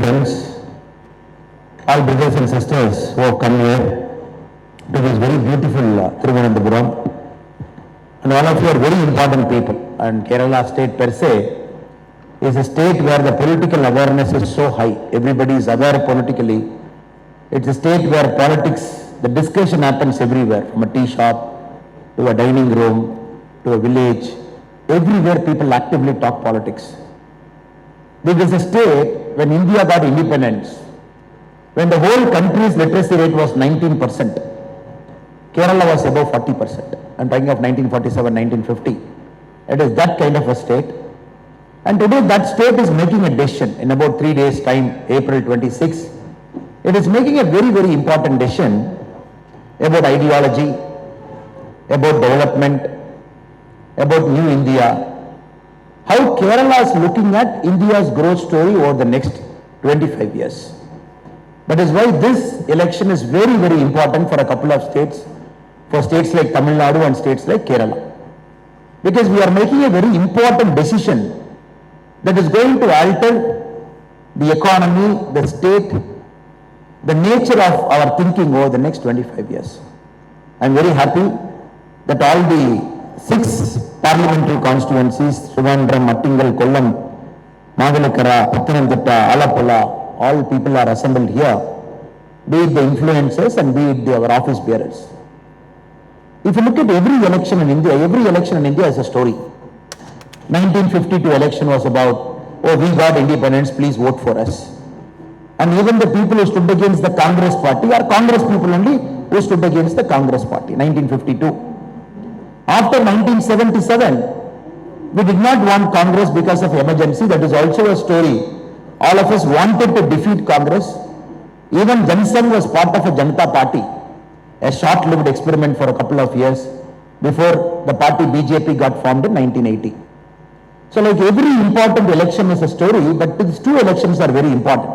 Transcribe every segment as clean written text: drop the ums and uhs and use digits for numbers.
friends, all brothers and sisters who have come here to this very beautiful Thiruvananthapuram, and all of you are very important people. And Kerala state per se is a state where the political awareness is so high. Everybody is aware politically. It's a state where politics, the discussion happens everywhere, from a tea shop to a dining room to a village. Everywhere people actively talk politics. It is a state when India got independence, when the whole country's literacy rate was 19%. Kerala was above 40%. I'm talking of 1947, 1950. It is that kind of a state. And today that state is making a decision in about 3 days' time, April 26. It is making a very, very important decision about ideology, about development, about new India. How Kerala is looking at India's growth story over the next 25 years. That is why this election is very, very important for a couple of states, for states like Tamil Nadu and states like Kerala. Because we are making a very important decision that is going to alter the economy, the state, the nature of our thinking over the next 25 years. I am very happy that all the 6 parliamentary constituencies, Trivandrum, Mattingal, Kollam, Magalakara, Pathanamthitta, Alappuzha, all people are assembled here, be it the influencers and be it our office bearers. If you look at every election in India is a story. 1952 election was about, oh, we got independence, please vote for us. And even the people who stood against the Congress party are Congress people only who stood against the Congress party, 1952. After 1977, we did not want Congress because of emergency. That is also a story. All of us wanted to defeat Congress. Even Jansan was part of a Janata party, a short-lived experiment for a couple of years before the party BJP got formed in 1980. So like every important election is a story, but these 2 elections are very important.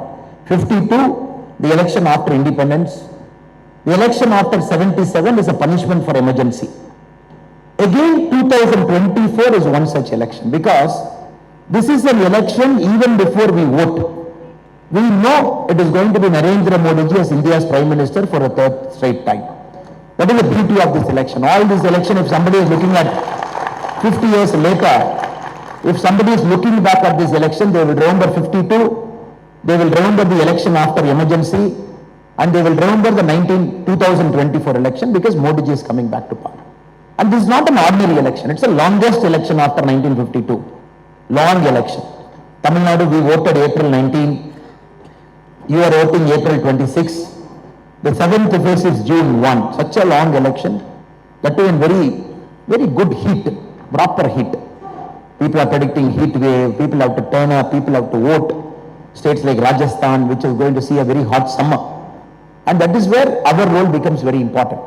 52, the election after independence. The election after 77 is a punishment for emergency. Again, 2024 is one such election, because this is an election even before we vote. We know it is going to be Narendra Modi ji as India's Prime Minister for a 3rd straight time. That is the beauty of this election. All this election, if somebody is looking at 50 years later, if somebody is looking back at this election, they will remember 52, they will remember the election after emergency, and they will remember the 2024 election, because Modi ji is coming back to power. And this is not an ordinary election. It's the longest election after 1952. Long election. Tamil Nadu, we voted April 19. You are voting April 26. The 7th phase is June 1. Such a long election. That too in very, very good heat. Proper heat. People are predicting heat wave. People have to turn up. People have to vote. States like Rajasthan, which is going to see a very hot summer. And that is where our role becomes very important.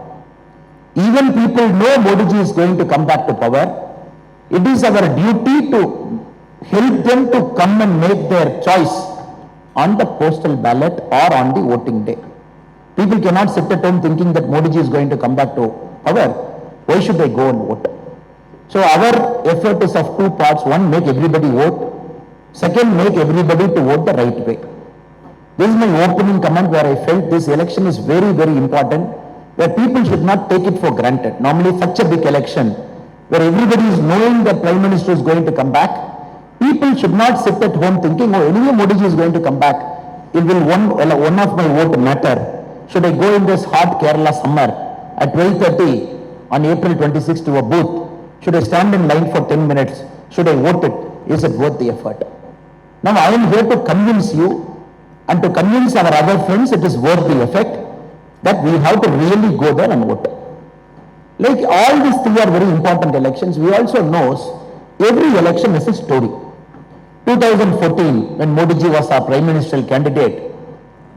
Even people know Modi ji is going to come back to power. It is our duty to help them to come and make their choice on the postal ballot or on the voting day. People cannot sit at home thinking that Modi ji is going to come back to power. Why should they go and vote? So our effort is of 2 parts. One, make everybody vote. Second, make everybody to vote the right way. This is my opening comment where I felt this election is very, very important, where people should not take it for granted. Normally such a big election, where everybody is knowing that Prime Minister is going to come back, people should not sit at home thinking, oh, anyway Modi ji is going to come back. It will one of my vote matter. Should I go in this hot Kerala summer at 12:30 on April 26 to a booth? Should I stand in line for 10 minutes? Should I vote it? Is it worth the effort? Now I am here to convince you and to convince our other friends it is worth the effort, that we have to really go there and vote. Like all these 3 are very important elections. We also know every election is a story. 2014, when Modi ji was our Prime Ministerial candidate,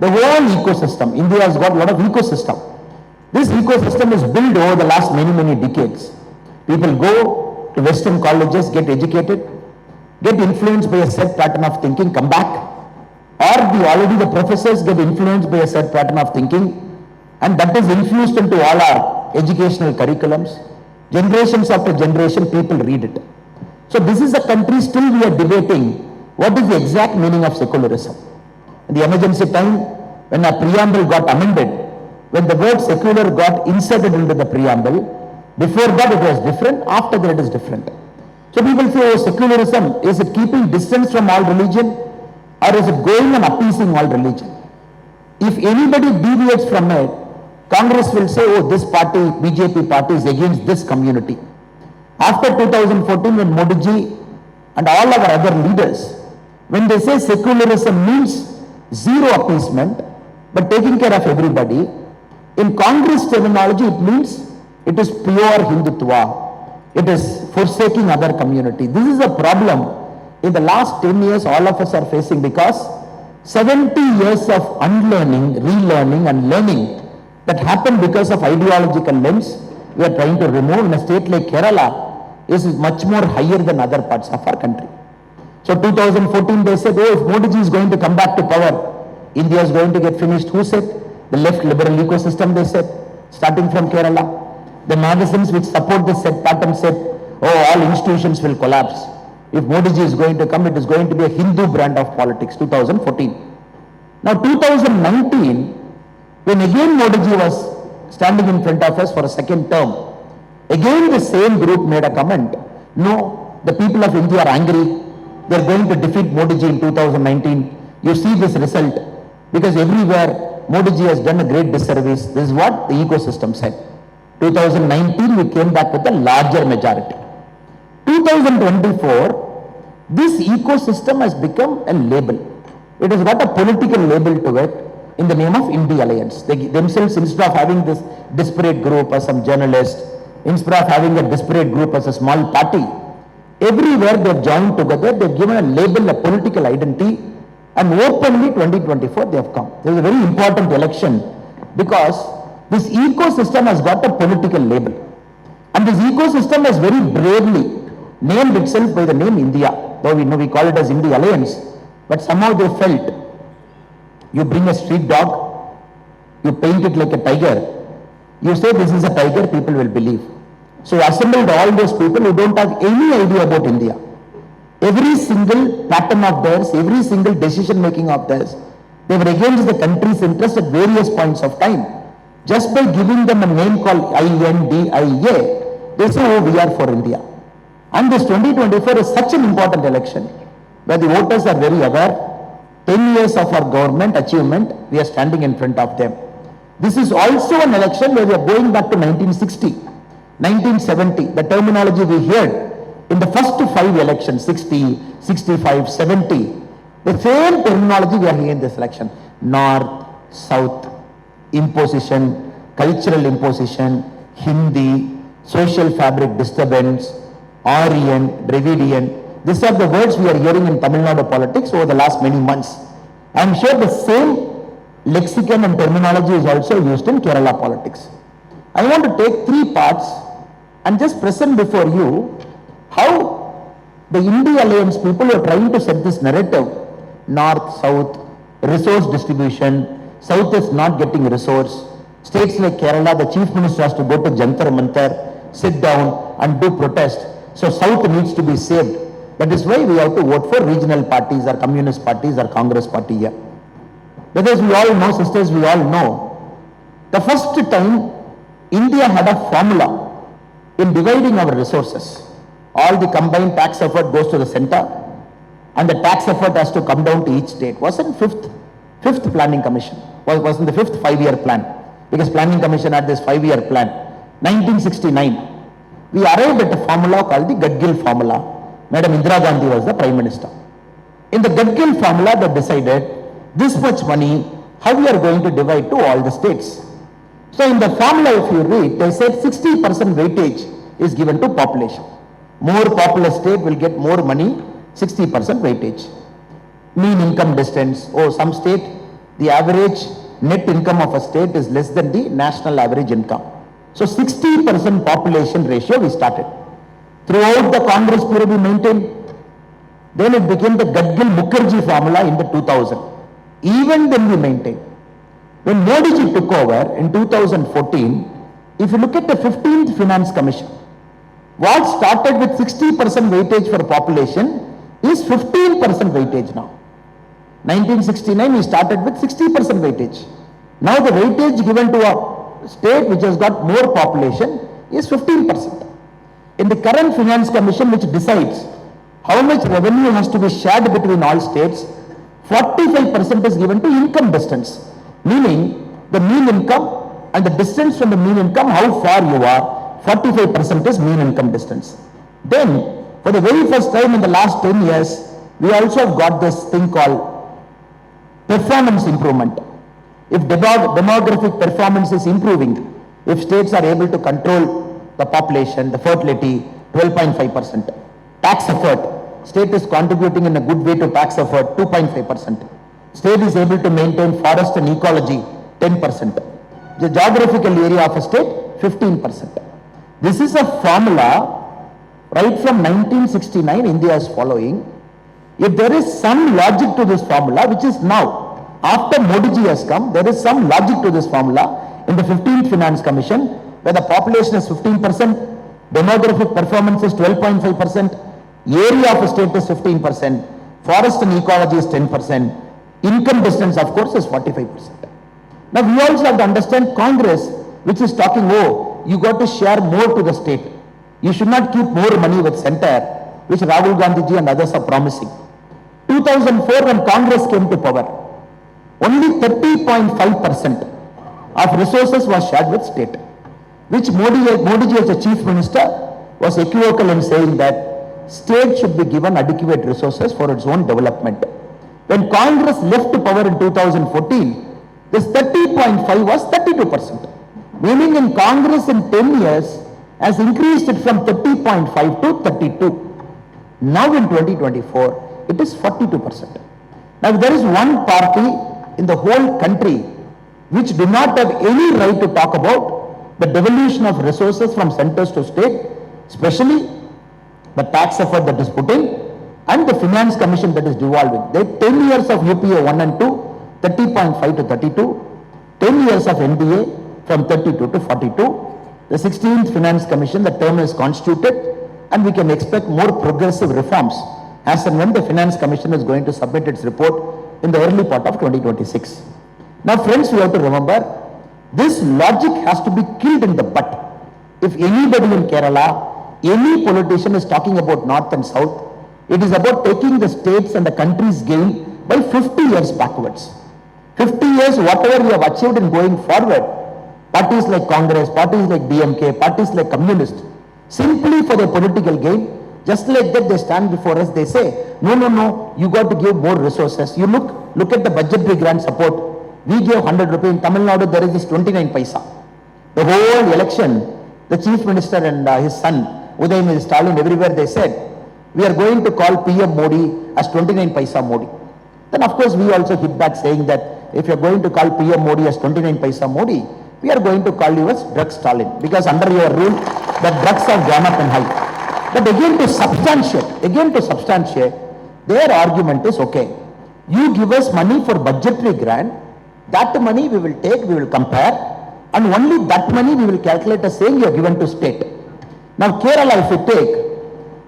the whole ecosystem, India has got a lot of ecosystem. This ecosystem is built over the last many, many decades. People go to Western colleges, get educated, get influenced by a set pattern of thinking, come back, or already the professors get influenced by a set pattern of thinking, and that is infused into all our educational curriculums. Generations after generation, people read it. So this is a country still we are debating what is the exact meaning of secularism. In the emergency time, when a preamble got amended, when the word secular got inserted into the preamble, before that it was different, after that it is different. So people say, oh, secularism, is it keeping distance from all religion, or is it going and appeasing all religion? If anybody deviates from it, Congress will say, oh, this party, BJP party is against this community. After 2014, when Modi ji and all our other leaders, when they say secularism means zero appeasement, but taking care of everybody, in Congress terminology, it means it is pure Hindutva. It is forsaking other community. This is a problem in the last 10 years all of us are facing, because 70 years of unlearning, relearning and learning that happened because of ideological lens, we are trying to remove. In a state like Kerala, is much more higher than other parts of our country. So 2014 they said, oh, if Modi ji is going to come back to power, India is going to get finished. Who said? The left liberal ecosystem, they said, starting from Kerala. The magazines which support this said, pattern said, oh, all institutions will collapse. If Modi ji is going to come, it is going to be a Hindu brand of politics, 2014. Now 2019, when again Modi ji was standing in front of us for a second term, again the same group made a comment, no, the people of India are angry, they are going to defeat Modi ji in 2019. You see this result, because everywhere Modi ji has done a great disservice. This is what the ecosystem said. 2019 we came back with a larger majority. 2024, this ecosystem has become a label. It has got a political label to it in the name of India Alliance. They themselves, instead of having this disparate group as some journalist, instead of having a disparate group as a small party, everywhere they have joined together, they have given a label, a political identity, and openly 2024 they have come. This is a very important election, because this ecosystem has got a political label, and this ecosystem has very bravely named itself by the name India, though we know we call it as India Alliance, but somehow they felt, you bring a street dog, you paint it like a tiger, you say this is a tiger, people will believe. So you assembled all those people who don't have any idea about India. Every single pattern of theirs, every single decision making of theirs, they were against the country's interest at various points of time. Just by giving them a name called INDIA, they say, oh, we are for India. And this 2024 is such an important election, where the voters are very aware. 10 years of our government achievement, we are standing in front of them. This is also an election where we are going back to 1960, 1970, the terminology we heard in the first 5 elections, 60, 65, 70, the same terminology we are hearing in this election. North, South, imposition, cultural imposition, Hindi, social fabric disturbance, Aryan, Dravidian. These are the words we are hearing in Tamil Nadu politics over the last many months. I am sure the same lexicon and terminology is also used in Kerala politics. I want to take 3 parts and just present before you how the India Alliance people are trying to set this narrative. North, South, resource distribution, South is not getting resource. States like Kerala, the Chief Minister has to go to Jantar Mantar, sit down and do protest. So South needs to be saved. That is why we have to vote for regional parties or communist parties or Congress party here. Because we all know, sisters, we all know, the first time India had a formula in dividing our resources. All the combined tax effort goes to the center, and the tax effort has to come down to each state. Was in fifth planning commission, was in the 5th 5-year plan, because planning commission had this 5-year plan. 1969, we arrived at a formula called the Gadgil formula. Madam Indira Gandhi was the Prime Minister. In the Gadgil formula, they decided this much money, how we are going to divide to all the states. So in the formula, if you read, they said 60% weightage is given to population. More populous state will get more money, 60% weightage. Mean income distance, oh, some state, the average net income of a state is less than the national average income. So 60% population ratio we started. Throughout the Congress period we maintained. Then it became the Gadgil-Mukherjee formula in the 2000. Even then we maintained. When Modi ji took over in 2014, if you look at the 15th Finance Commission, what started with 60% weightage for population is 15% weightage now. 1969, we started with 60% weightage. Now the weightage given to a state which has got more population is 15%. In the current Finance Commission, which decides how much revenue has to be shared between all states, 45% is given to income distance, meaning the mean income and the distance from the mean income, how far you are, 45% is mean income distance. Then, for the very first time in the last 10 years, we also have got this thing called performance improvement. If demographic performance is improving, if states are able to control the population, the fertility, 12.5%. Tax effort, state is contributing in a good way to tax effort, 2.5%. State is able to maintain forest and ecology, 10%. The geographical area of a state, 15%. This is a formula right from 1969 India is following. If there is some logic to this formula, which is now, after Modi ji has come, there is some logic to this formula in the 15th Finance Commission, where the population is 15%, demographic performance is 12.5%, area of a state is 15%, forest and ecology is 10%, income distance of course is 45%. Now we also have to understand Congress, which is talking, oh, you got to share more to the state. You should not keep more money with center, which Rahul Gandhi ji and others are promising. 2004 when Congress came to power, only 30.5% of resources was shared with state, which Modi ji as a chief minister was equivocal in saying that state should be given adequate resources for its own development. When Congress left power in 2014, this 30.5 was 32%, meaning in Congress in 10 years has increased it from 30.5 to 32. Now in 2024, it is 42%. Now if there is one party in the whole country which do not have any right to talk about the devolution of resources from centers to state, especially the tax effort that is put in and the Finance Commission that is devolving. They 10 years of UPA 1 and 2, 30.5 to 32, 10 years of NDA from 32 to 42, the 16th Finance Commission, the term is constituted and we can expect more progressive reforms as and when the Finance Commission is going to submit its report in the early part of 2026. Now friends, we have to remember, this logic has to be killed in the bud. If anybody in Kerala, any politician is talking about North and South, it is about taking the states and the country's gain by 50 years backwards. 50 years, whatever we have achieved in going forward, parties like Congress, parties like DMK, parties like Communist, simply for their political gain, just like that they stand before us, they say, no, you got to give more resources. You look at the budgetary grant support. We gave 100 rupees. In Tamil Nadu, there is this 29 paisa. The whole election, the chief minister and his son, Udayamidi Stalin, everywhere they said, we are going to call PM Modi as 29 paisa Modi. Then of course we also hit back saying that if you are going to call PM Modi as 29 paisa Modi, we are going to call you as drug Stalin, because under your rule, the drugs have gone up in height. But again to substantiate, their argument is, okay, you give us money for budgetary grant, that money we will take, we will compare, and only that money we will calculate as saying you are given to state. Now Kerala, if you take,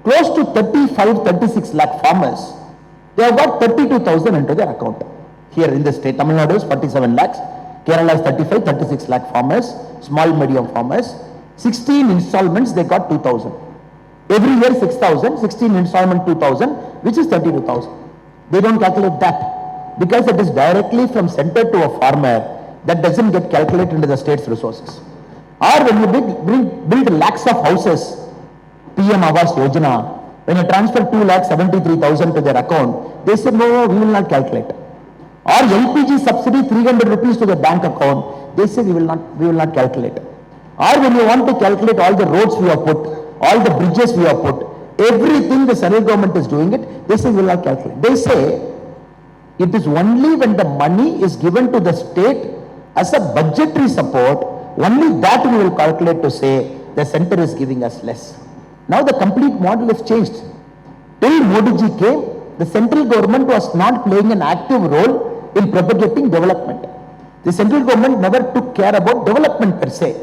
close to 35-36 lakh farmers, they have got 32,000 into their account. Here in the state, Tamil Nadu is 47 lakhs, Kerala is 35-36 lakh farmers, small medium farmers, 16 installments they got 2,000. Every year 6,000, 16 installment 2,000, which is 32,000. They don't calculate that because it is directly from center to a farmer, that doesn't get calculated into the state's resources. Or when you build lakhs of houses, PM Awas Yojana, when you transfer 2,73,000 to their account, they say no, we will not calculate. Or LPG subsidy 300 rupees to the bank account, they say we will not calculate. Or when you want to calculate all the roads we have put, all the bridges we have put, everything the central government is doing it, they say we will not calculate. They say it is only when the money is given to the state as a budgetary support, only that we will calculate to say the center is giving us less. Now the complete model has changed. Till Modi ji came, the central government was not playing an active role in propagating development. The central government never took care about development per se.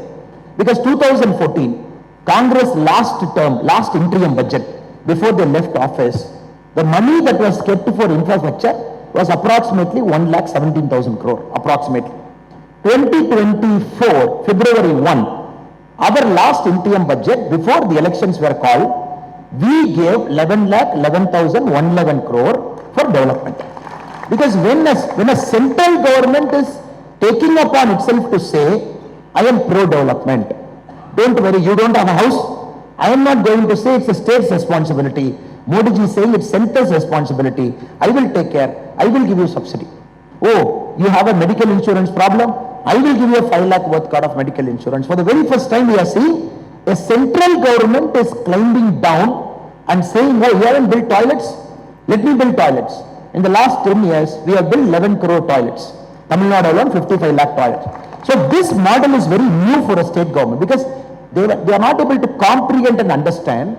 Because 2014, Congress last interim budget, before they left office, the money that was kept for infrastructure was approximately 1,17,000 crore, approximately. 2024, February 1, our last interim budget before the elections were called, we gave 11,11,111 crore for development. Because when a central government is taking upon itself to say, I am pro-development, don't worry, you don't have a house, I am not going to say it's a state's responsibility. Modi ji is saying it's center's responsibility. I will take care. I will give you subsidy. Oh, you have a medical insurance problem? I will give you a 5 lakh worth card of medical insurance. For the very first time we are seeing a central government is climbing down and saying, oh, you haven't built toilets? Let me build toilets. In the last 10 years, we have built 11 crore toilets. Tamil Nadu alone, 55 lakh toilets. So this model is very new for a state government because they are not able to comprehend and understand.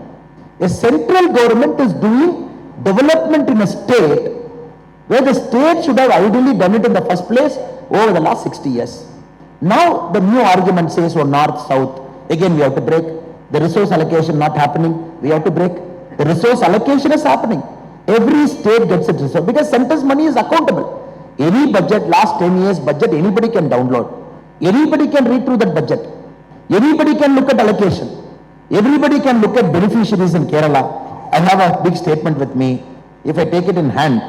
A central government is doing development in a state where the state should have ideally done it in the first place over the last 60 years. Now the new argument says, oh, north, south, again we have to break. The resource allocation not happening, we have to break. The resource allocation is happening. Every state gets its resource because center's money is accountable. Any budget, last 10 years budget, anybody can download. Anybody can read through that budget. Anybody can look at allocation. Everybody can look at beneficiaries in Kerala. I have a big statement with me. If I take it in hand,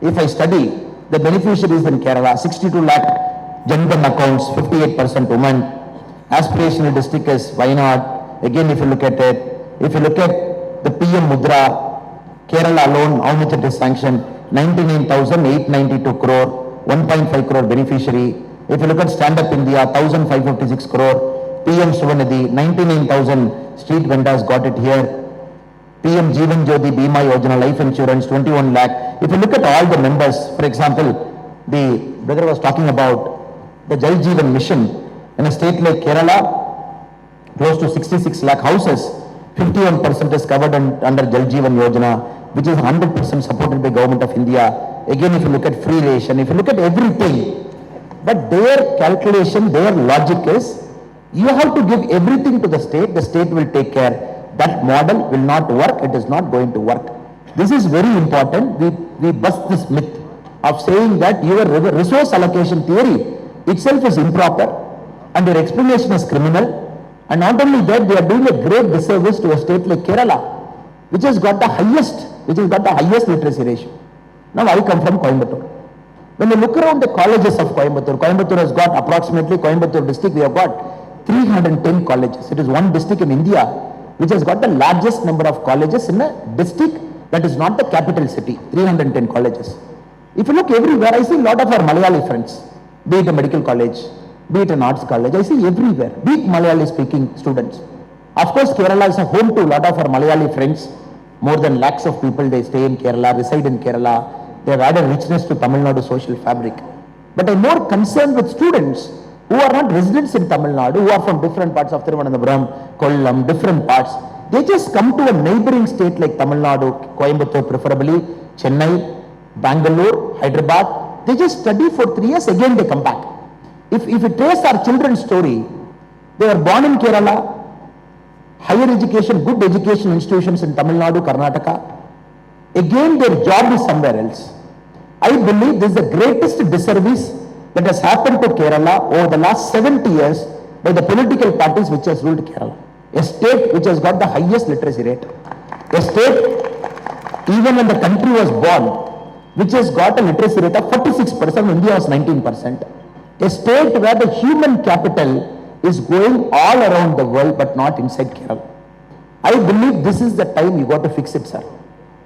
if I study the beneficiaries in Kerala, 62 lakh Janban accounts, 58% women. Aspirational district is Wayanad. Again, if you look at it, if you look at the PM Mudra, Kerala alone, how much it is sanctioned? 99,892 crore, 1.5 crore beneficiary. If you look at Stand Up India, 1,556 crore. PM Suvanidhi, 99,000 street vendors got it here. PM Jeevan Jyoti Bima Yojana life insurance, 21 lakh. If you look at all the members, for example, the brother was talking about the Jal Jeevan mission in a state like Kerala, close to 66 lakh houses, 51% is covered under Jal Jeevan Yojana, which is 100% supported by Government of India. Again, if you look at free ration, if you look at everything, but their calculation, their logic is, you have to give everything to the state will take care. That model will not work, it is not going to work. This is very important. We bust this myth of saying that your resource allocation theory itself is improper and your explanation is criminal. And not only that, they are doing a great disservice to a state like Kerala, which has got the highest literacy ratio. Now I come from Coimbatore. When you look around the colleges of Coimbatore, Coimbatore has got approximately, Coimbatore district, we have got 310 colleges. It is one district in India which has got the largest number of colleges in a district that is not the capital city, 310 colleges. If you look everywhere, I see a lot of our Malayali friends, be it a medical college, be it an arts college, I see everywhere, be it Malayali speaking students. Of course, Kerala is a home to a lot of our Malayali friends. More than lakhs of people, they stay in Kerala, reside in Kerala. They have added richness to Tamil Nadu social fabric. But I am more concerned with students who are not residents in Tamil Nadu, who are from different parts of Thiruvananthapuram, Kollam, different parts. They just come to a neighboring state like Tamil Nadu, Coimbatore preferably, Chennai, Bangalore, Hyderabad. They just study for 3 years, again they come back. If we trace our children's story, they were born in Kerala, higher education, good education institutions in Tamil Nadu, Karnataka. Again their job is somewhere else. I believe this is the greatest disservice that has happened to Kerala over the last 70 years by the political parties which has ruled Kerala. A state which has got the highest literacy rate. A state, even when the country was born, which has got a literacy rate of 46%, India was 19%. A state where the human capital is going all around the world but not inside Kerala. I believe this is the time you got to fix it, sir.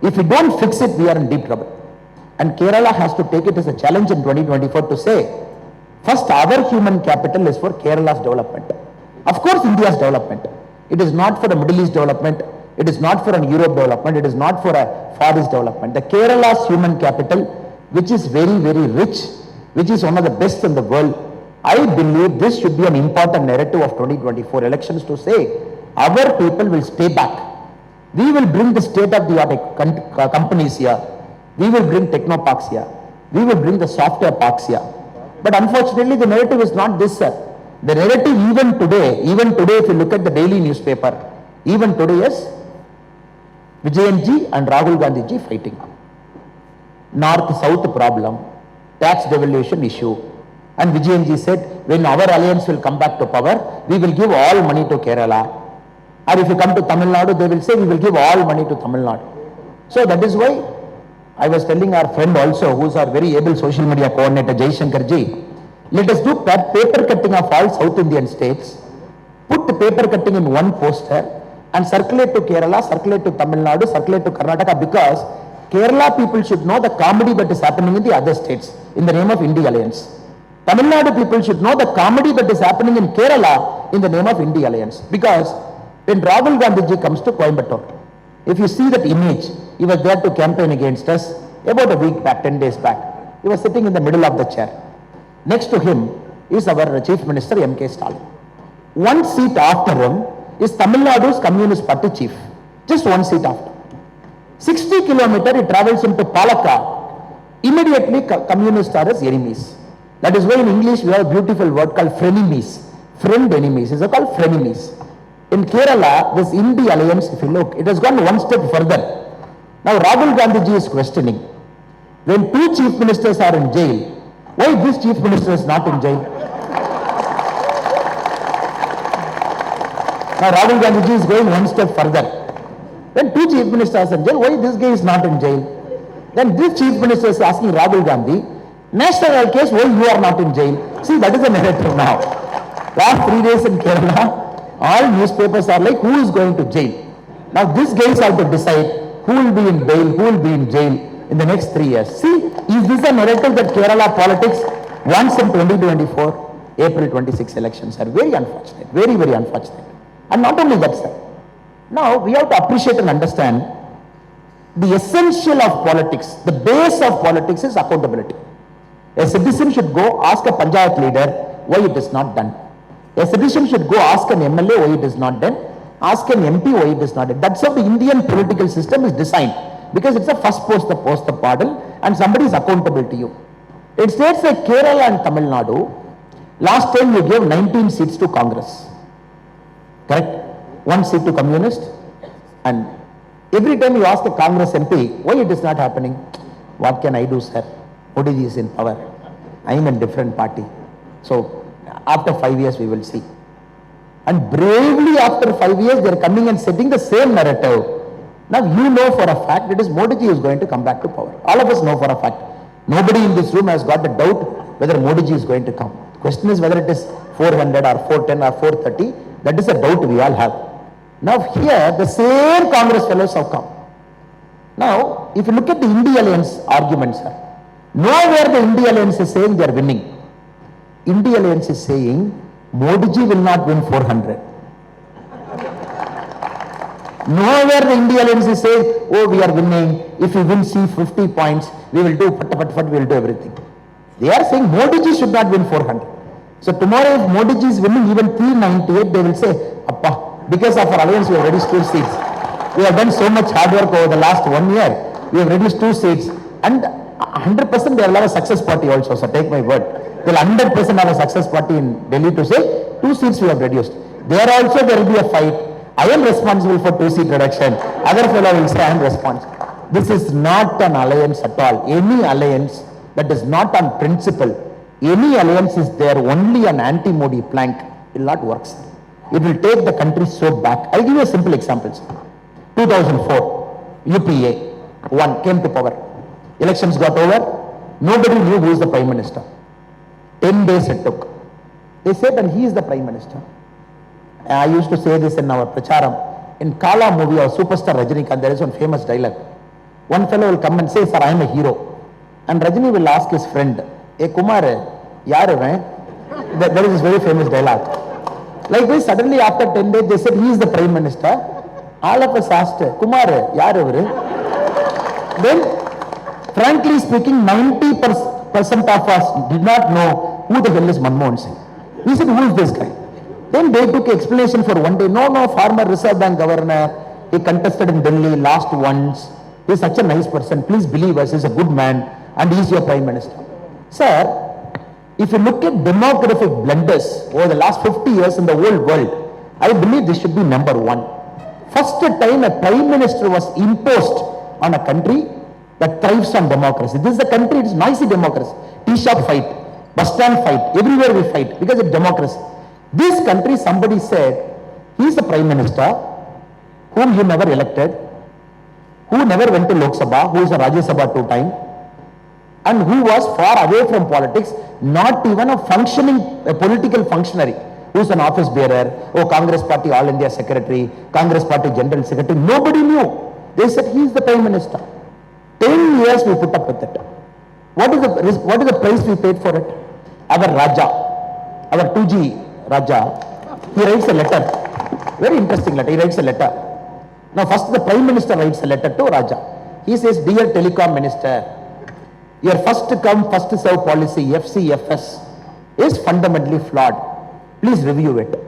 If you don't fix it, we are in deep trouble. And Kerala has to take it as a challenge in 2024 to say, first our human capital is for Kerala's development. Of course, India's development. It is not for a Middle East development. It is not for an Europe development. It is not for a Far East development. The Kerala's human capital, which is very, very rich, which is one of the best in the world, I believe this should be an important narrative of 2024 elections to say, our people will stay back. We will bring the state-of-the-art companies here. We will bring techno parks here. We will bring the software parks here. But unfortunately, the narrative is not this, sir. The narrative even today, if you look at the daily newspaper, even today is Vijayanji and Rahul Gandhi ji fighting. North-South problem, tax devolution issue. And Vijayanji said, when our alliance will come back to power, we will give all money to Kerala. Or if you come to Tamil Nadu, they will say, we will give all money to Tamil Nadu. So that is why I was telling our friend also, who is our very able social media coordinator, Jai Shankar ji, let us do paper cutting of all South Indian states, put the paper cutting in one poster and circulate to Kerala, circulate to Tamil Nadu, circulate to Karnataka, because Kerala people should know the comedy that is happening in the other states in the name of India Alliance. Tamil Nadu people should know the comedy that is happening in Kerala in the name of India Alliance. Because when Rahul Gandhi ji comes to Coimbatore, if you see that image, he was there to campaign against us about a week back, 10 days back. He was sitting in the middle of the chair. Next to him is our Chief Minister M.K. Stalin. One seat after him is Tamil Nadu's Communist Party chief. Just one seat after. 60 kilometers he travels into Palakkad. Immediately communists are his enemies. That is why in English we have a beautiful word called frenemies. Friend enemies. These are called frenemies. In Kerala, this India Alliance, if you look, it has gone one step further. Now Rahul Gandhi ji is questioning, when two chief ministers are in jail, why this chief minister is not in jail? Now Rahul Gandhi ji is going one step further. When two chief ministers are in jail, why this guy is not in jail? Then this chief minister is asking Rahul Gandhi, national case, why you are not in jail? See, that is the narrative now. Last 3 days in Kerala, all newspapers are like, who is going to jail? Now these guys have to decide who will be in bail, who will be in jail in the next 3 years. See, is this a narrative that Kerala politics wants in 2024? April 26 elections are very unfortunate, very, very unfortunate. And not only that, sir. Now we have to appreciate and understand the essential of politics, the base of politics is accountability. A citizen should go ask a Panchayat leader why it is not done. A citizen should go ask an MLA why it is not done, ask an MP why it is not done. That's how the Indian political system is designed, because it's a first post the parcel and somebody is accountable to you. In states like Kerala and Tamil Nadu, last time you gave 19 seats to Congress, correct? 1 seat to Communist, and every time you ask a Congress MP why it is not happening, what can I do, sir? Modi ji is in power. I am in different party. So after 5 years we will see. And bravely after 5 years they are coming and setting the same narrative. Now you know for a fact it is Modi ji who is going to come back to power. All of us know for a fact. Nobody in this room has got a doubt whether Modi ji is going to come. The question is whether it is 400 or 410 or 430. That is a doubt we all have. Now here the same Congress fellows have come. Now if you look at the India Alliance arguments, sir, nowhere the India Alliance is saying they are winning. India Alliance is saying Modi ji will not win 400. Nowhere the India Alliance is saying, oh, we are winning. If we win 50 points, we will do we will do everything. They are saying Modi ji should not win 400. So tomorrow if Modi ji is winning even 398, they will say, Appa, because of our alliance we have reduced 2 seats. We have done so much hard work over the last 1 year. We have reduced 2 seats. And 100% they will have a success party also, so take my word. They will 100% have a success party in Delhi to say 2 seats we have reduced. There also there will be a fight. I am responsible for 2-seat reduction. Other fellow will say I am responsible. This is not an alliance at all. Any alliance that is not on principle, any alliance is there only an anti-Modi plank, will not work, sir. It will take the country so back. I will give you a simple example, sir. 2004, UPA came to power. Elections got over. Nobody knew who is the Prime Minister. 10 days it took. They said, and he is the Prime Minister. I used to say this in our Pracharam. In Kala movie, our superstar Rajinikanth, there is one famous dialogue. One fellow will come and say, sir, I am a hero. And Rajini will ask his friend, hey Kumar, yaar hai? There is this very famous dialogue. Like this, suddenly after 10 days, they said, he is the Prime Minister. All of us asked, Kumar, yaar hai? Then, frankly speaking, 90% of us did not know who the hell is Manmohan Singh. We said, who is this guy? Then they took explanation for 1 day. No, former Reserve Bank governor. He contested in Delhi, lost once. He is such a nice person. Please believe us, he is a good man and he is your Prime Minister. Sir, if you look at demographic blunders over the last 50 years in the whole world, I believe this should be number 1. First time a Prime Minister was imposed on a country that thrives on democracy. This is a country, it's noisy democracy. Tea shop fight, bus stand fight, everywhere we fight because it's democracy. This country, somebody said, he is the prime minister whom you never elected, who never went to Lok Sabha, who is a Rajya Sabha 2 times, and who was far away from politics, not even a political functionary, who is an office bearer, Congress Party All India Secretary, Congress Party General Secretary, nobody knew. They said he is the prime minister. 10 years we put up with it. What is the price we paid for it? Our Raja, our 2G Raja, he writes a letter. Very interesting letter. He writes a letter. Now first the Prime Minister writes a letter to Raja. He says, dear Telecom Minister, your first come, first serve policy, FCFS, is fundamentally flawed. Please review it.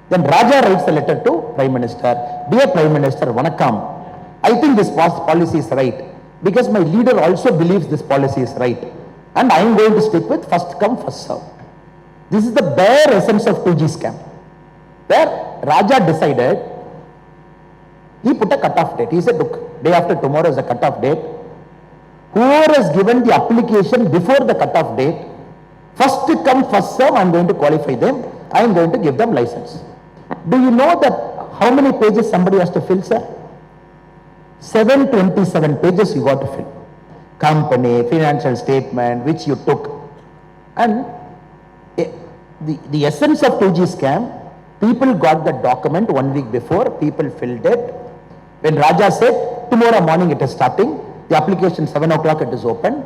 Then Raja writes a letter to Prime Minister. Dear Prime Minister, Vanakkam, I think this policy is right because my leader also believes this policy is right. And I am going to stick with first come, first serve. This is the bare essence of 2G scam. There, Raja decided, he put a cut-off date. He said, look, day after tomorrow is a cut-off date. Whoever has given the application before the cut-off date, first come, first serve, I am going to qualify them. I am going to give them license. Do you know that how many pages somebody has to fill, sir? 727 pages you got to fill. Company, financial statement, which you took. And the essence of 2G scam, people got the document 1 week before, people filled it. When Raja said, tomorrow morning it is starting, the application 7 o'clock it is open.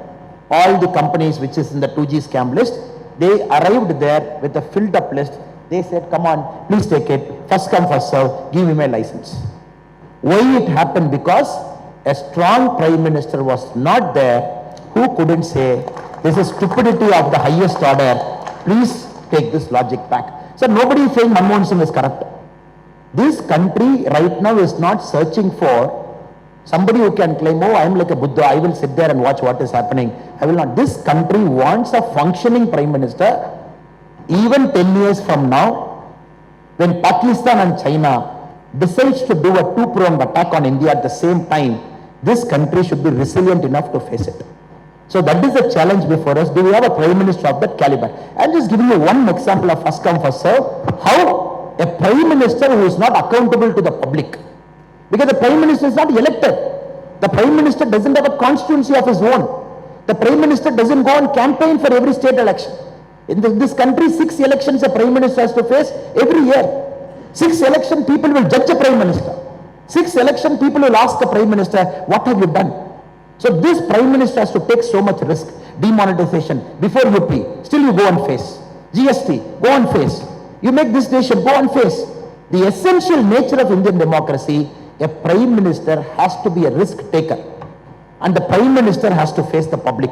All the companies which is in the 2G scam list, they arrived there with a filled up list. They said, come on, please take it. First come, first serve, give me my license. Why it happened? Because a strong Prime Minister was not there who couldn't say, this is stupidity of the highest order. Please take this logic back. So nobody is saying Manmohan Singh is corrupt. This country right now is not searching for somebody who can claim, I am like a Buddha, I will sit there and watch what is happening. I will not. This country wants a functioning Prime Minister. Even 10 years from now, when Pakistan and China decides to do a two-pronged attack on India at the same time, this country should be resilient enough to face it. So that is the challenge before us. Do we have a Prime Minister of that caliber? I am just giving you one example of first come, first serve. How a Prime Minister who is not accountable to the public, because the Prime Minister is not elected. The Prime Minister doesn't have a constituency of his own. The Prime Minister doesn't go on campaign for every state election. In this country, 6 elections a Prime Minister has to face every year. 6 election people will judge a Prime Minister. 6 election people will ask the Prime Minister, what have you done? So this Prime Minister has to take so much risk. Demonetization, before UP, still you go and face. GST, go and face. You make this nation, go and face. The essential nature of Indian democracy, a Prime Minister has to be a risk taker. And the Prime Minister has to face the public.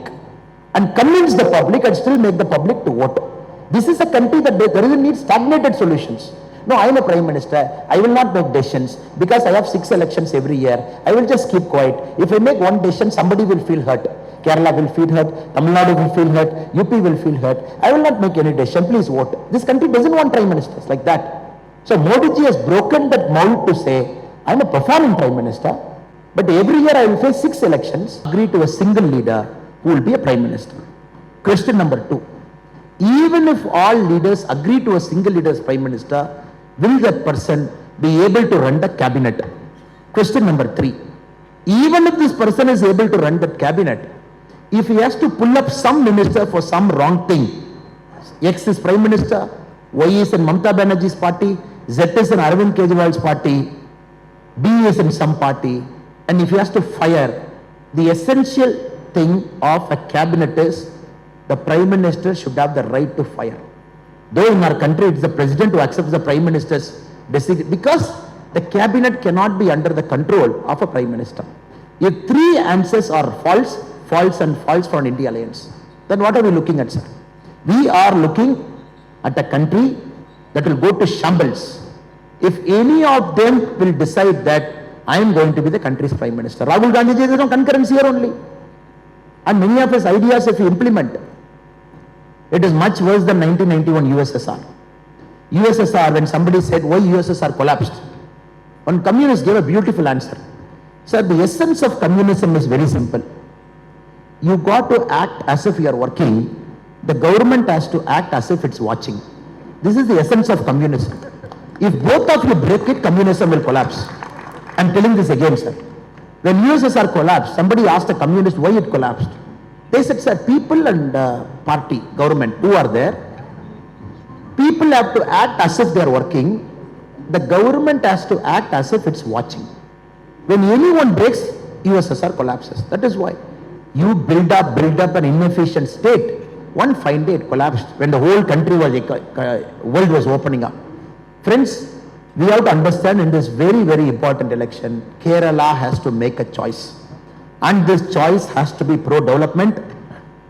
And convince the public and still make the public to vote. This is a country that doesn't need stagnated solutions. No, I am a Prime Minister. I will not make decisions because I have 6 elections every year. I will just keep quiet. If I make one decision, somebody will feel hurt. Kerala will feel hurt. Tamil Nadu will feel hurt. UP will feel hurt. I will not make any decision. Please vote. This country doesn't want Prime Ministers like that. So Modi ji has broken that mold to say, I am a performing Prime Minister, but every year I will face 6 elections. Agree to a single leader who will be a Prime Minister. Question number 2. Even if all leaders agree to a single leader as Prime Minister, will that person be able to run the cabinet? Question number 3. Even if this person is able to run that cabinet, if he has to pull up some minister for some wrong thing, X is Prime Minister, Y is in Mamata Banerjee's party, Z is in Arvind Kejriwal's party, B is in some party, and if he has to fire, the essential thing of a cabinet is the Prime Minister should have the right to fire. Though in our country it's the President who accepts the Prime Minister's decision, because the cabinet cannot be under the control of a Prime Minister. If 3 answers are false, false and false for an India alliance, then what are we looking at, sir? We are looking at a country that will go to shambles if any of them will decide that I am going to be the country's Prime Minister. Rahul Gandhi ji, there is no concurrence here only. And many of his ideas, if you implement, it is much worse than 1991 USSR. USSR, when somebody said why USSR collapsed, one communist gave a beautiful answer. Sir, the essence of communism is very simple. You got to act as if you are working. The government has to act as if it's watching. This is the essence of communism. If both of you break it, communism will collapse. I'm telling this again, sir. When USSR collapsed, somebody asked a communist why it collapsed. They said, sir, people and party, government, who are there? People have to act as if they are working. The government has to act as if it's watching. When anyone breaks, USSR collapses. That is why you build up an inefficient state. One fine day it collapsed when the whole country was, world was opening up. Friends, we have to understand in this very, very important election, Kerala has to make a choice. And this choice has to be pro-development.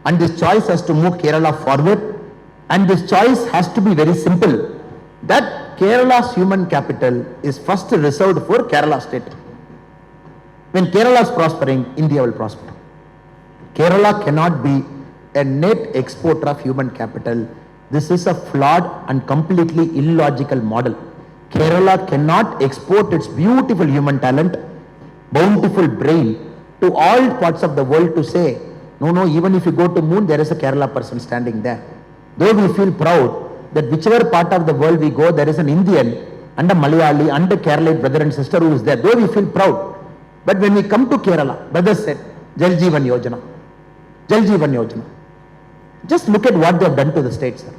And this choice has to move Kerala forward. And this choice has to be very simple. That Kerala's human capital is first reserved for Kerala state. When Kerala is prospering, India will prosper. Kerala cannot be a net exporter of human capital. This is a flawed and completely illogical model. Kerala cannot export its beautiful human talent, bountiful brain to all parts of the world to say, no, even if you go to moon, there is a Kerala person standing there. Though we feel proud that whichever part of the world we go, there is an Indian and a Malayali and a Kerala brother and sister who is there. Though we feel proud. But when we come to Kerala, brothers said, Jal Jeevan Yojana. Jal Jeevan Yojana. Just look at what they have done to the state, sir.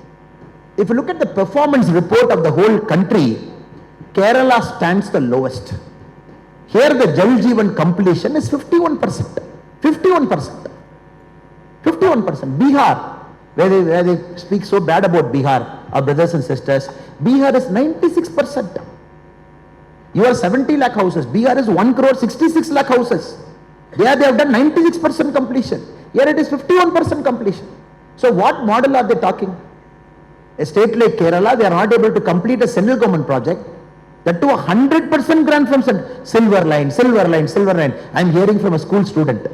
If you look at the performance report of the whole country, Kerala stands the lowest. Here the Jal Jeevan completion is 51%. 51%. 51%. Bihar, where they speak so bad about Bihar, our brothers and sisters, Bihar is 96%. You are 70 lakh houses. Bihar is 1 crore 66 lakh houses. There they have done 96% completion. Here it is 51% completion. So what model are they talking? A state like Kerala, they are not able to complete a central government project. That to 100% grant from silver line. I am hearing from a school student.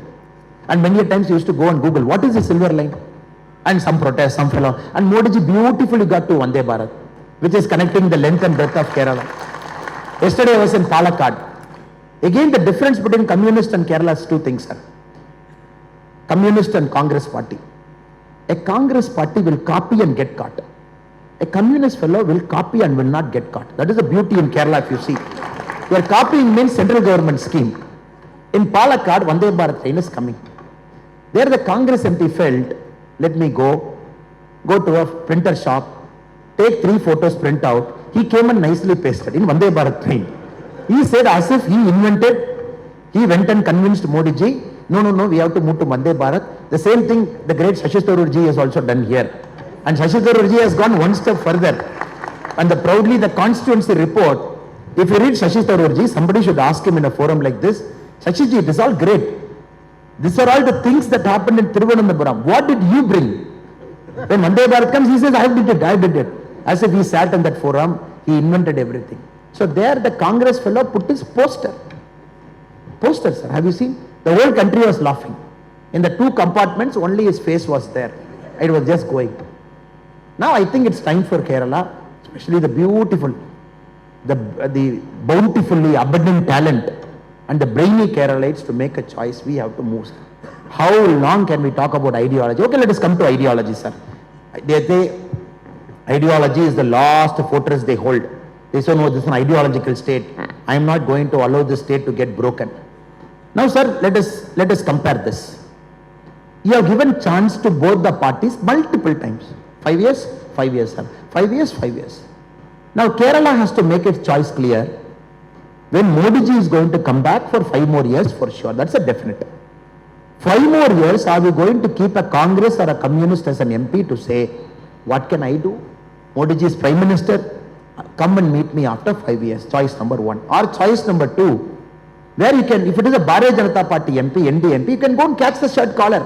And many times you used to go and Google, what is the silver line? And some protest, some fellow. And Modi ji beautifully got to Vande Bharat, which is connecting the length and breadth of Kerala. Yesterday I was in Palakkad. Again, the difference between communist and Kerala is two things, sir. Communist and Congress party. A Congress party will copy and get caught. A communist fellow will copy and will not get caught. That is the beauty in Kerala, if you see. You are copying means central government scheme. In Palakkad, Vande Bharat train is coming. There the Congress MP felt, let me go to a printer shop, take 3 photos, print out. He came and nicely pasted in Vande Bharat train. He said as if he invented, he went and convinced Modi ji, no, we have to move to Vande Bharat. The same thing the great Shashi Tharoor ji has also done here. And Shashi Tharoor ji has gone one step further. And proudly the constituency report, if you read Shashi Tharoor ji, somebody should ask him in a forum like this, Shashi ji, it is all great. These are all the things that happened in Thiruvananthapuram. What did you bring? When Vande Bharat comes, he says, I did it. As if he sat in that forum, he invented everything. So there the Congress fellow put his poster. Poster, sir. Have you seen? The whole country was laughing. In the 2 compartments, only his face was there. It was just going. Now I think it's time for Kerala, especially the beautiful, the bountifully abundant talent and the brainy Keralites to make a choice. We have to move, sir. How long can we talk about ideology? Okay, let us come to ideology, sir. They say ideology is the last fortress they hold. They say, no, this is an ideological state. I am not going to allow this state to get broken. Now, sir, let us compare this. You have given chance to both the parties multiple times. 5 years, 5 years, sir. 5 years, 5 years. Now, Kerala has to make its choice clear. When Modi ji is going to come back for 5 more years, for sure, that's a definite. 5 more years, are we going to keep a Congress or a communist as an MP to say, what can I do? Modi ji is Prime Minister, come and meet me after 5 years. Choice number 1. Or choice number 2, where you can, if it is a Bharatiya Janata Party MP, ND MP, you can go and catch the shirt collar.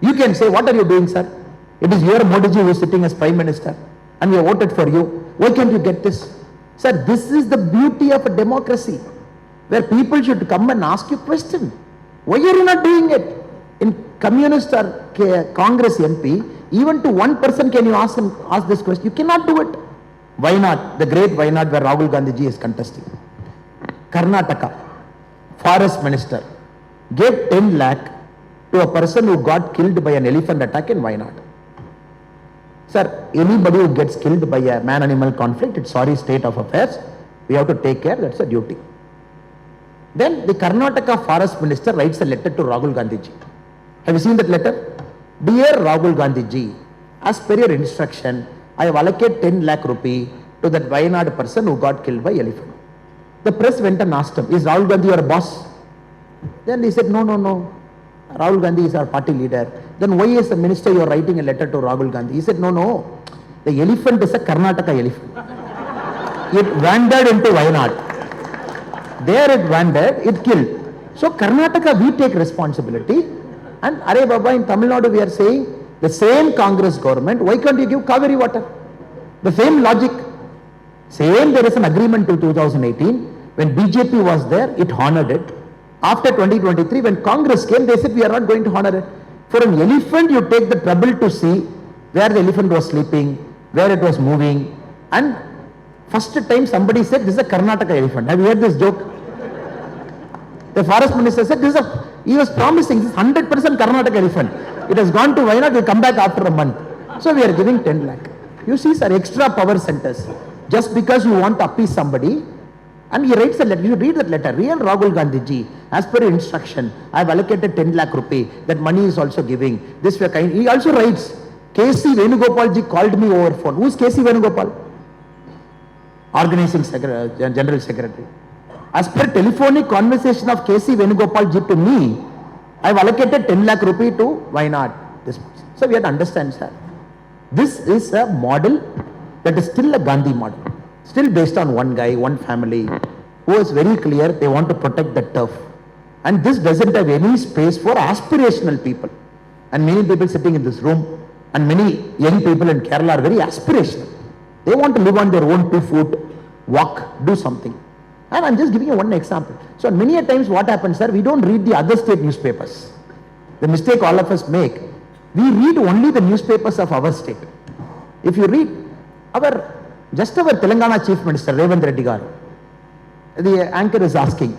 You can say, what are you doing, sir? It is your Modi ji who is sitting as Prime Minister and we have voted for you. Why can't you get this? Sir, this is the beauty of a democracy where people should come and ask you question. Why are you not doing it? In communist or Congress MP, even to one person can you ask this question? You cannot do it. Why not? The great why not where Rahul Gandhi ji is contesting. Karnataka, Forest Minister, gave 10 lakh to a person who got killed by an elephant attack in Wayanad. Sir, anybody who gets killed by a man-animal conflict, it's sorry state of affairs. We have to take care, that's a duty. Then the Karnataka Forest Minister writes a letter to Rahul Gandhi ji. Have you seen that letter? Dear Rahul Gandhi ji, as per your instruction, I have allocated 10 lakh rupee to that Wayanad person who got killed by elephant. The press went and asked him, is Rahul Gandhi your boss? Then he said, no. Rahul Gandhi is our party leader. Then why as a minister you are writing a letter to Rahul Gandhi? He said, no. The elephant is a Karnataka elephant. It wandered into Wayanad. There it wandered, it killed. So Karnataka, we take responsibility. And Are Baba, in Tamil Nadu we are saying, the same Congress government, why can't you give Kaveri water? The same logic. Same, there is an agreement till 2018. When BJP was there, it honored it. After 2023, when Congress came, they said, we are not going to honor it. For an elephant, you take the trouble to see where the elephant was sleeping, where it was moving. And first time somebody said, this is a Karnataka elephant. Have you heard this joke? The forest minister said, he was promising this 100% Karnataka elephant. It has gone to Wayanad, it will come back after a month. So we are giving 10 lakh. You see, sir, extra power centers. Just because you want to appease somebody, and he writes a letter, you read that letter, real Rahul Gandhi ji, as per instruction, I have allocated 10 lakh rupee, that money is also giving. This way kind. He also writes, K.C. Venugopal ji called me over phone. Who is K.C. Venugopal? Organizing General Secretary. As per telephonic conversation of K.C. Venugopal ji to me, I have allocated 10 lakh rupee to Wayanad. So we have to understand, sir. This is a model that is still a Gandhi model. Still based on one guy, one family, who is very clear they want to protect the turf. And this doesn't have any space for aspirational people. And many people sitting in this room, and many young people in Kerala are very aspirational. They want to live on their own 2 feet, walk, do something. And I'm just giving you one example. So many a times what happens, sir, we don't read the other state newspapers. The mistake all of us make, we read only the newspapers of our state. If you read our Telangana Chief Minister, Revanth Reddy garu, the anchor is asking,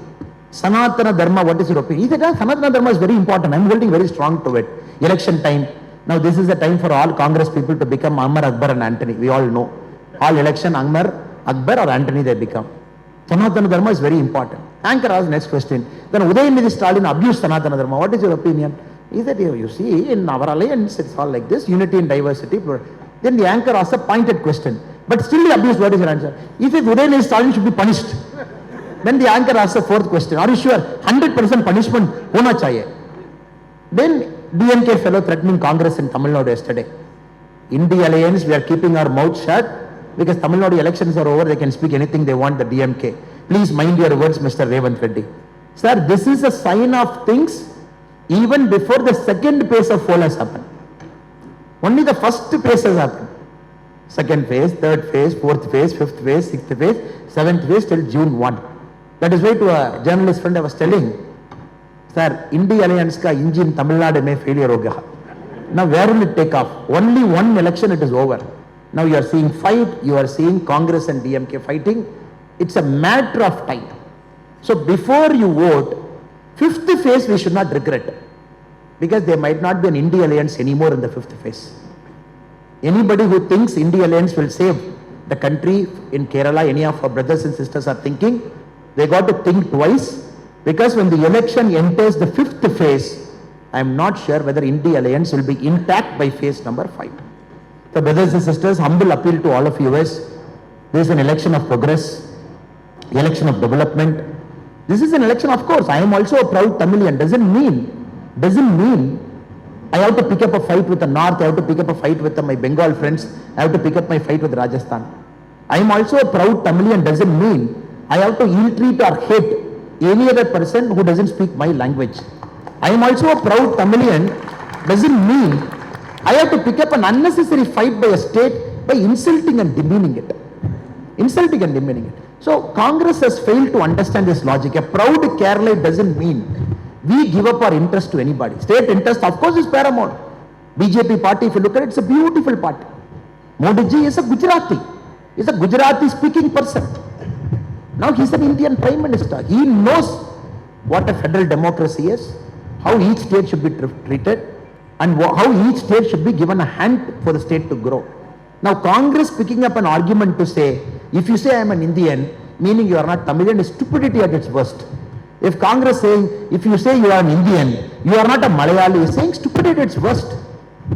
Sanatana Dharma, what is your opinion? He said, Sanatana Dharma is very important. I'm holding very strong to it. Election time. Now this is the time for all Congress people to become Ammar, Akbar and Antony. We all know. All election, Ammar, Akbar or Antony they become. Sanatana Dharma is very important. Anchor asks next question. Then Udayamidi Stalin abused Sanatana Dharma. What is your opinion? He said, you see, in our alliance, it's all like this, unity and diversity. Then the anchor asks a pointed question. But still he abused. What is your answer? He said, Udayamidi Stalin should be punished. Then the anchor asks a 4th question. Are you sure? 100% punishment hona chahiye. Then DMK fellow threatening Congress in Tamil Nadu yesterday. In the alliance, we are keeping our mouth shut because Tamil Nadu elections are over. They can speak anything they want, the DMK. Please mind your words, Mr. Revanth Reddy. Sir, this is a sign of things even before the second phase of poll has happened. Only the first phase has happened. Second phase, third phase, fourth phase, fifth phase, sixth phase, seventh phase till June 1. That is why to a journalist friend I was telling, sir, India Alliance ka engine Tamil Nadu mein failure ho gaya. Now where will it take off? Only one election it is over. Now you are seeing fight, you are seeing Congress and DMK fighting. It's a matter of time. So before you vote, 5th phase we should not regret. Because there might not be an India Alliance anymore in the 5th phase. Anybody who thinks India Alliance will save the country in Kerala, any of our brothers and sisters are thinking, they got to think twice. Because when the election enters the 5th phase, I am not sure whether India Alliance will be intact by phase number 5. So brothers and sisters, humble appeal to all of you is, this is an election of progress, election of development. This is an election, of course. I am also a proud Tamilian. Doesn't mean I have to pick up a fight with the North, I have to pick up a fight with my Bengal friends, I have to pick up my fight with Rajasthan. I am also a proud Tamilian. Doesn't mean I have to ill-treat or hate any other person who doesn't speak my language. I am also a proud Tamilian. Doesn't mean I have to pick up an unnecessary fight by a state by insulting and demeaning it. So Congress has failed to understand this logic. A proud Kerala doesn't mean we give up our interest to anybody. State interest, of course, is paramount. BJP party, if you look at it, it's a beautiful party. Modi ji is a Gujarati. He's a Gujarati speaking person. Now he's an Indian Prime Minister. He knows what a federal democracy is, how each state should be treated, and how each state should be given a hand for the state to grow. Now Congress picking up an argument to say, if you say I am an Indian, meaning you are not Tamilian, is stupidity at its worst. If Congress saying, if you say you are an Indian, you are not a Malayali, is saying stupidity at its worst.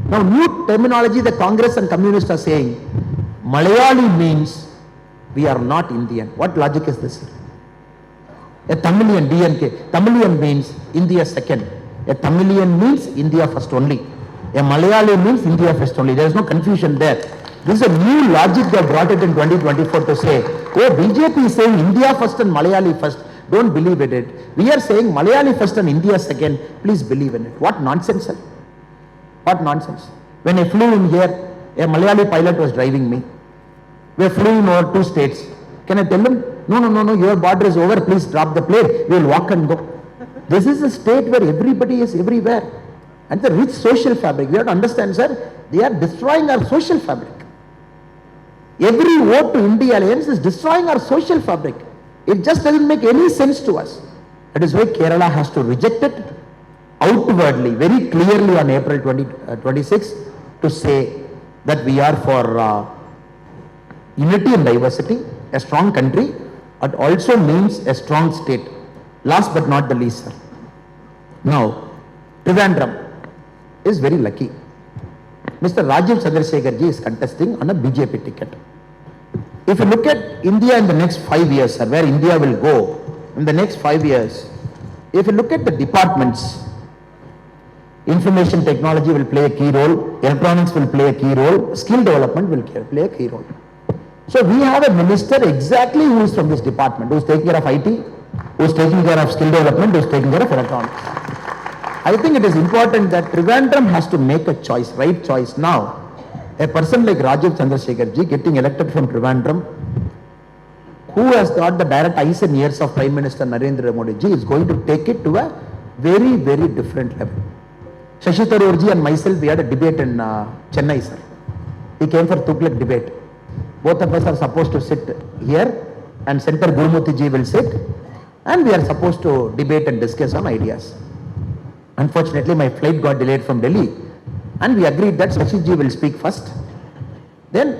Now new terminology the Congress and communists are saying, Malayali means we are not Indian. What logic is this? A Tamilian, DNK, Tamilian means India second. A Tamilian means India first only. A Malayali means India first only. There is no confusion there. This is a new logic they brought it in 2024 to say, oh, BJP is saying India first and Malayali first. Don't believe in it. We are saying Malayali first and India second. Please believe in it. What nonsense, sir? What nonsense? When I flew in here, a Malayali pilot was driving me. We flew in over 2 states. Can I tell him, no, your border is over, please drop the plane, we will walk and go. This is a state where everybody is everywhere. And the rich social fabric, we have to understand, sir, they are destroying our social fabric. Every vote to India Alliance is destroying our social fabric. It just doesn't make any sense to us. That is why Kerala has to reject it outwardly, very clearly on April 26 to say that we are for unity and diversity, a strong country, it also means a strong state. Last but not the least, sir. Now, Trivandrum is very lucky. Mr. Rajiv Chandrasekharji is contesting on a BJP ticket. If you look at India in the next 5 years, sir, where India will go in the next 5 years, if you look at the departments, information technology will play a key role, electronics will play a key role, skill development will play a key role. So we have a minister exactly who is from this department, who is taking care of IT, who is taking care of skill development, who is taking care of electronics. I think it is important that Trivandrum has to make a choice, right choice. Now, a person like Rajiv Chandrasekharji getting elected from Trivandrum, who has got the direct eyes and ears of Prime Minister Narendra Modi ji, is going to take it to a very, very different level. Shashi Tharoor and myself, we had a debate in Chennai, sir. He came for Tughlaq debate. Both of us are supposed to sit here and Senator Gurumurthy ji will sit, and we are supposed to debate and discuss on ideas. Unfortunately, my flight got delayed from Delhi, and we agreed that Shashi ji will speak first. Then,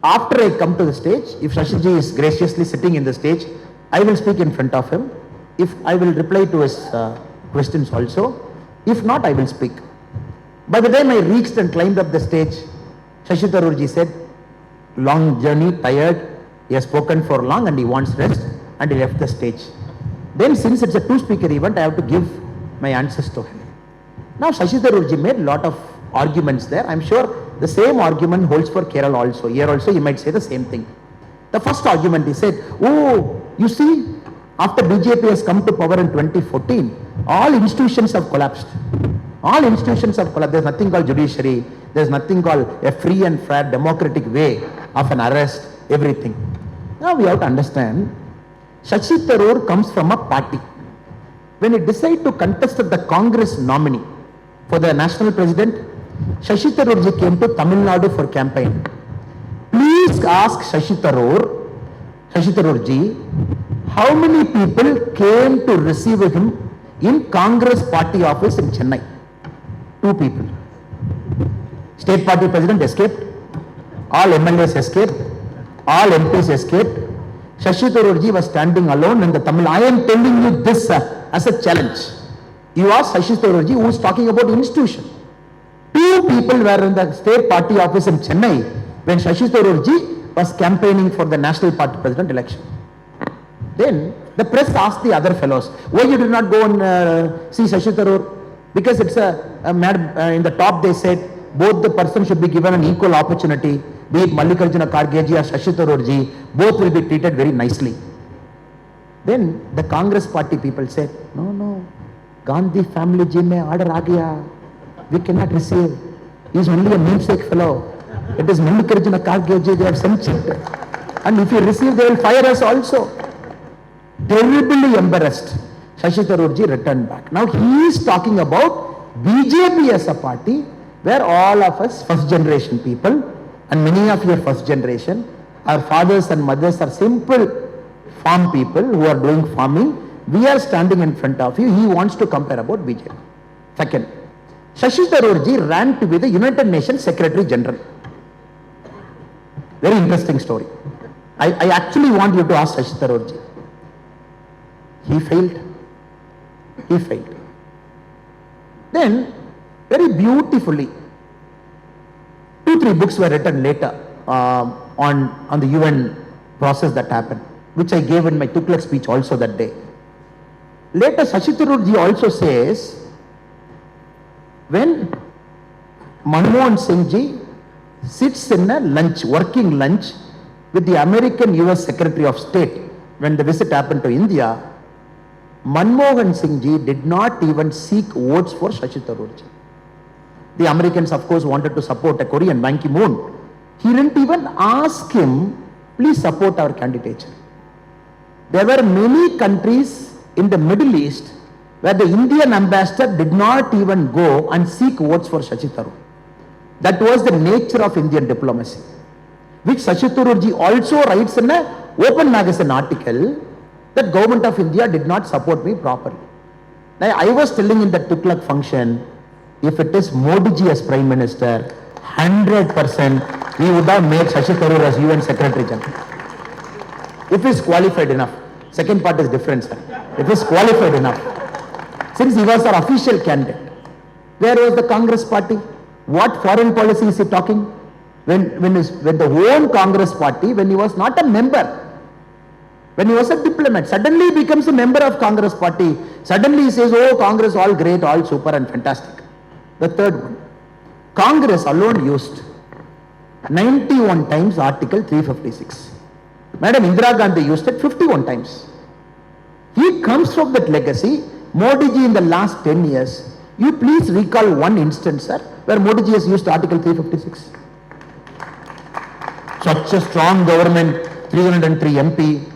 after I come to the stage, if Shashi ji is graciously sitting in the stage, I will speak in front of him. If I will reply to his questions also. If not, I will speak. By the time I reached and climbed up the stage, Shashi Tharoor ji said, long journey, tired, he has spoken for long and he wants rest, and he left the stage. Then since it's a 2-speaker event, I have to give my answers to him. Now Shashi Tharoor ji made a lot of arguments there. I'm sure the same argument holds for Kerala also. Here also he might say the same thing. The first argument he said, oh, you see, after BJP has come to power in 2014, all institutions have collapsed. All institutions have collapsed. There's nothing called judiciary. There's nothing called a free and fair democratic way of an arrest, everything. Now we have to understand, Shashi Tharoor comes from a party. When he decided to contest the Congress nominee for the national president, Shashi Tharoor ji came to Tamil Nadu for campaign. Please ask Shashi Tharoor ji, how many people came to receive him in Congress party office in Chennai? 2 people. State party president escaped, all MLAs escaped, all MPs escaped. Shashi Tharoor ji was standing alone in the Tamil. I am telling you this as a challenge. You ask Shashi Tharoor ji, who is talking about institution. 2 people were in the state party office in Chennai when Shashi Tharoor ji was campaigning for the national party president election. Then the press asked the other fellows, why you did not go and see Shashi Tharoor? Because it's in the top they said, both the person should be given an equal opportunity, be it Mallikarjuna Kharge ji or Shashi Tharoor ji, both will be treated very nicely. Then the Congress party people said, no, Gandhi family ji mein order aa gaya. We cannot receive. He is only a namesake fellow. It is Mallikarjuna Kharge ji, they have sent it. And if you receive, they will fire us also. Terribly embarrassed. Shashi Tharoor ji returned back. Now he is talking about BJP as a party where all of us first generation people, and many of your first generation, our fathers and mothers are simple farm people who are doing farming. We are standing in front of you. He wants to compare about BJP. Second, Shashi Tharoorji ran to be the United Nations Secretary General. Very interesting story. I actually want you to ask Shashi Tharoorji. He failed. He failed. Then, very beautifully, 2-3 books were written later on the UN process that happened, which I gave in my Tughlaq speech also that day. Later, Shashi Tharoorji also says, when Manmohan Singh ji sits in a lunch, working lunch with the American US Secretary of State, when the visit happened to India, Manmohan Singh ji did not even seek votes for Shashi Tharoorji. The Americans, of course, wanted to support a Korean, Ban Ki-moon. He didn't even ask him, please support our candidature. There were many countries in the Middle East where the Indian ambassador did not even go and seek votes for Shashi Tharoor. That was the nature of Indian diplomacy, which Shashi Tharoorji also writes in an open magazine article that government of India did not support me properly. Now, I was telling in the Tughlaq function, if it is Modi ji as Prime Minister, 100% we would have made Shashi Tharoor as UN Secretary General. If he is qualified enough. Second part is different, sir. If he is qualified enough. Since he was our official candidate. Where was the Congress party? What foreign policy is he talking? When the own Congress party, when he was not a member, when he was a diplomat, suddenly he becomes a member of Congress party. Suddenly he says, oh, Congress all great, all super and fantastic. The third one, Congress alone used 91 times Article 356. Madam Indira Gandhi used it 51 times. He comes from that legacy. Modi ji in the last 10 years, you please recall one instance, sir, where Modi ji has used Article 356. Such a strong government, 303 MP,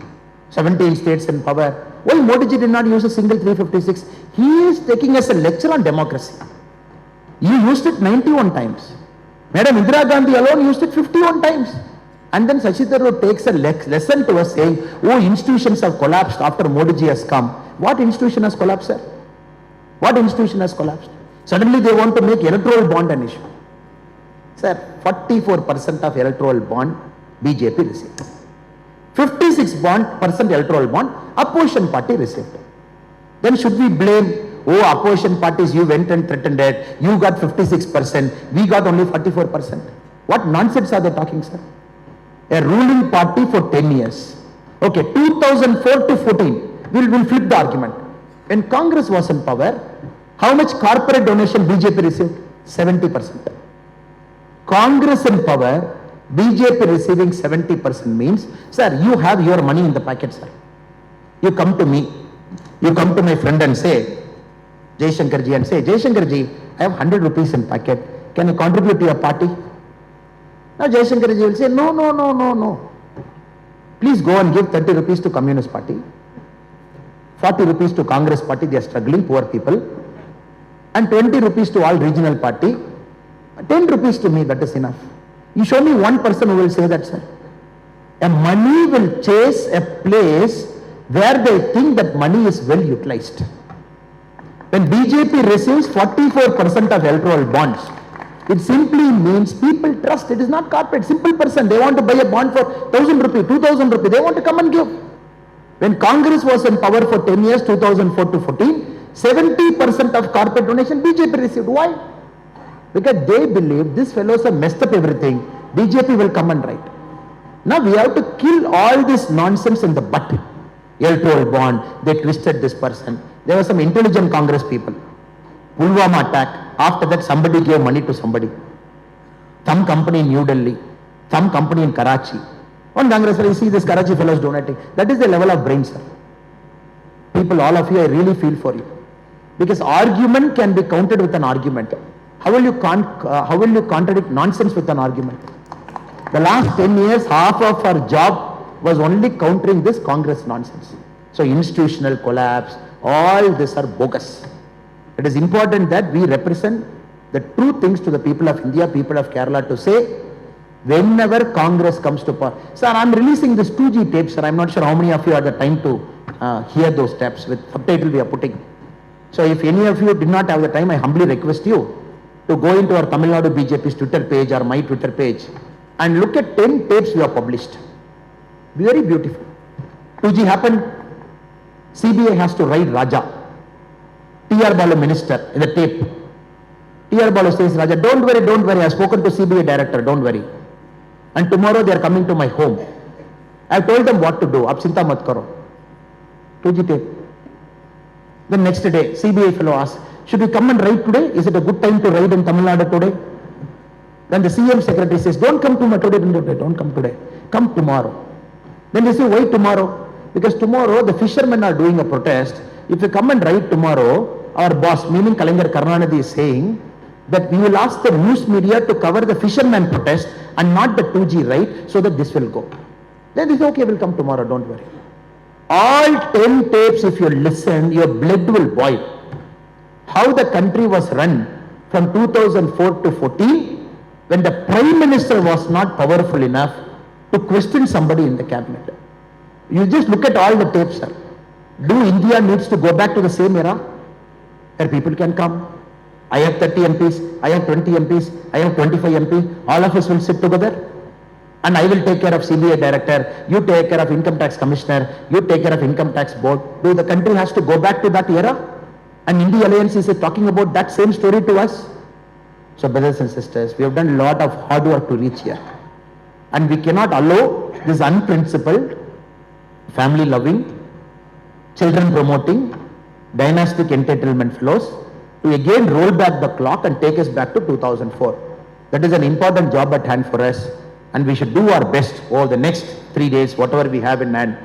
17 states in power. Why Modi ji did not use a single 356? He is taking us a lecture on democracy. You used it 91 times. Madam Indira Gandhi alone used it 51 times. And then Shashi Tharoor takes a lesson to us saying, oh, institutions have collapsed after Modi ji has come. What institution has collapsed, sir? What institution has collapsed? Suddenly they want to make electoral bond an issue. Sir, 44% of electoral bond BJP received. 56% electoral bond opposition party received. Then should we blame, oh, opposition parties, you went and threatened it, you got 56%, we got only 44%. What nonsense are they talking, sir? A ruling party for 10 years. Okay, 2004 to 14, we'll flip the argument. When Congress was in power, how much corporate donation BJP received? 70%. Congress in power, BJP receiving 70% means, sir, you have your money in the packet, sir. You come to me, you come to my friend and say, Jaishankar ji, and say, Jaishankar ji, I have 100 rupees in packet. Can you contribute to your party? Now Jaishankar ji will say, no. Please go and give 30 rupees to Communist Party, 40 rupees to Congress Party, they are struggling, poor people, and 20 rupees to all regional party, 10 rupees to me, that is enough. You show me one person who will say that, sir. A money will chase a place where they think that money is well utilized. When BJP receives 44% of electoral bonds, it simply means people trust. It is not corporate. Simple person. They want to buy a bond for 1,000 rupees, 2,000 rupees. They want to come and give. When Congress was in power for 10 years, 2004 to 14, 70% of corporate donation BJP received. Why? Because they believe these fellows have messed up everything. BJP will come and write. Now we have to kill all this nonsense in the butt. Electoral bond, they twisted this person. There were some intelligent Congress people. Pulwama attack. After that, somebody gave money to somebody. Some company in New Delhi, some company in Karachi. On Congress, you see this Karachi fellows donating. That is the level of brain, sir. People, all of you, I really feel for you. Because argument can be countered with an argument. How will you contradict nonsense with an argument? The last 10 years, half of our job was only countering this Congress nonsense. So institutional collapse, all this are bogus. It is important that we represent the true things to the people of India, people of Kerala, to say, whenever Congress comes to power. Sir, I am releasing this 2G tapes, sir. I am not sure how many of you had the time to hear those tapes with subtitle we are putting. So if any of you did not have the time, I humbly request you to go into our Tamil Nadu BJP's Twitter page or my Twitter page and look at 10 tapes we have published. Very beautiful. 2G happened, CBI has to write Raja, T.R. Balu minister, in the tape. T.R. Balu says, Raja, don't worry, I have spoken to CBI director, don't worry. And tomorrow they are coming to my home. I have told them what to do, ab chinta mat karo. 2G tape. The next day, CBI fellow asks, should we come and write today? Is it a good time to write in Tamil Nadu today? Then the CM secretary says, don't come today, don't come today. Come tomorrow. Then they say, why tomorrow? Because tomorrow the fishermen are doing a protest. If you come and write tomorrow, our boss, meaning Kalaignar Karunanidhi, is saying that we will ask the news media to cover the fisherman protest and not the 2G right, so that this will go. Then they say, okay, we'll come tomorrow, don't worry. All 10 tapes, if you listen, your blood will boil. How the country was run from 2004 to 14, when the Prime Minister was not powerful enough to question somebody in the cabinet. You just look at all the tapes, sir. Do India needs to go back to the same era where people can come? I have 30 MPs, I have 20 MPs, I have 25 MPs, all of us will sit together and I will take care of CBI director, you take care of income tax commissioner, you take care of income tax board. Do the country has to go back to that era? And India Alliance is talking about that same story to us. So brothers and sisters, we have done a lot of hard work to reach here. And we cannot allow this unprincipled, family loving, children promoting, dynastic entitlement fellows to again roll back the clock and take us back to 2004. That is an important job at hand for us. And we should do our best over the next 3 days, whatever we have in hand,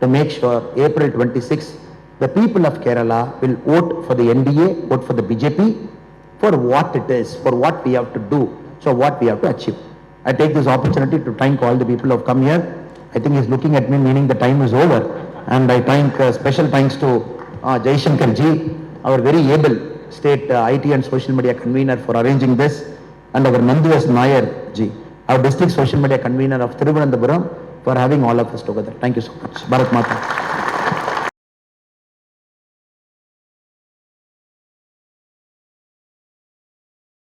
to make sure April 26, the people of Kerala will vote for the NDA, vote for the BJP, for what it is, for what we have to do, so what we have to achieve. I take this opportunity to thank all the people who have come here. I think he's looking at me, meaning the time is over. And I thank special thanks to Jaishankar ji, our very able state IT and social media convener, for arranging this, and our Nandu Nair ji, our district social media convener of Thiruvananthapuram, for having all of us together. Thank you so much. Bharat Mata.